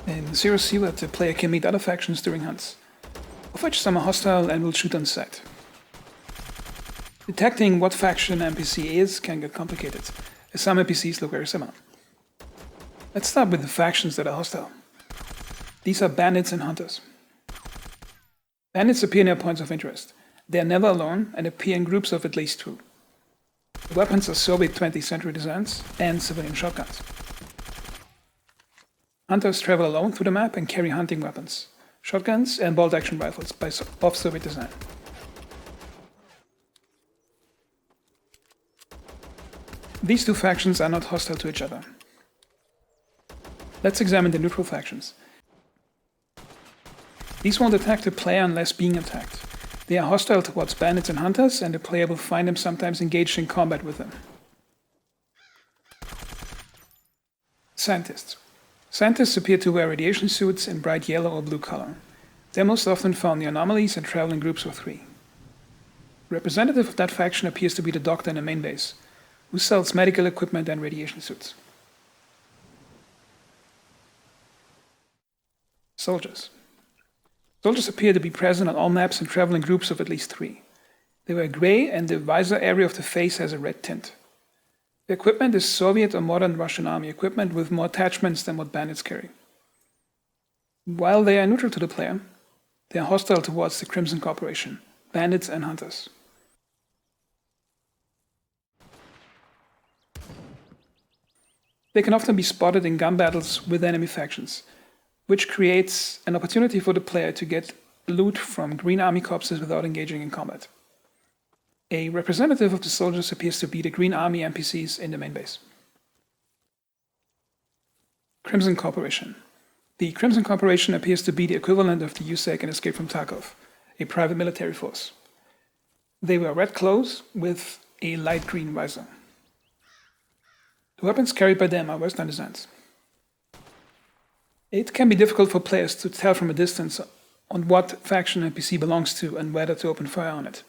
In Zero Sievert, the player can meet other factions during hunts, of which some are hostile and will shoot on sight. Detecting what faction an NPC is can get complicated, as some NPCs look very similar. Let's start with the factions that are hostile. These are bandits and hunters. Bandits appear near points of interest. They are never alone and appear in groups of at least 2. The weapons are Soviet 20th century designs and civilian shotguns. Hunters travel alone through the map and carry hunting weapons, shotguns and bolt-action rifles of Soviet design. These 2 factions are not hostile to each other. Let's examine the neutral factions. These won't attack the player unless being attacked. They are hostile towards bandits and hunters, and the player will find them sometimes engaged in combat with them. Scientists. Scientists appear to wear radiation suits in bright yellow or blue color. They are most often found near anomalies and travel in groups of 3. The representative of that faction appears to be the doctor in the main base, who sells medical equipment and radiation suits. Soldiers. Soldiers appear to be present on all maps and travel in groups of at least 3. They wear gray and the visor area of the face has a red tint. The equipment is Soviet or modern Russian army equipment with more attachments than what bandits carry. While they are neutral to the player, they are hostile towards the Crimson Corporation, bandits and hunters. They can often be spotted in gun battles with enemy factions, which creates an opportunity for the player to get loot from green army corpses without engaging in combat. A representative of the soldiers appears to be the green army NPCs in the main base. Crimson Corporation. The Crimson Corporation appears to be the equivalent of the USAC in Escape from Tarkov, a private military force. They wear red clothes with a light green visor. The weapons carried by them are Western designs. It can be difficult for players to tell from a distance on what faction NPC belongs to and whether to open fire on it.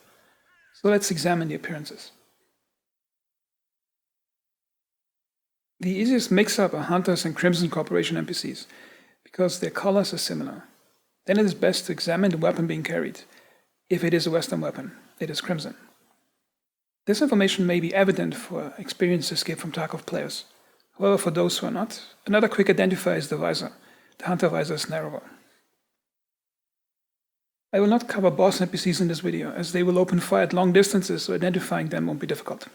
So let's examine the appearances. The easiest mix-up are Hunters and Crimson Corporation NPCs, because their colors are similar. Then it is best to examine the weapon being carried. If it is a Western weapon, it is Crimson. This information may be evident for experienced Escape from Tarkov players. However, for those who are not, another quick identifier is the visor. The Hunter visor is narrower. I will not cover boss NPCs in this video, as they will open fire at long distances, so identifying them won't be difficult.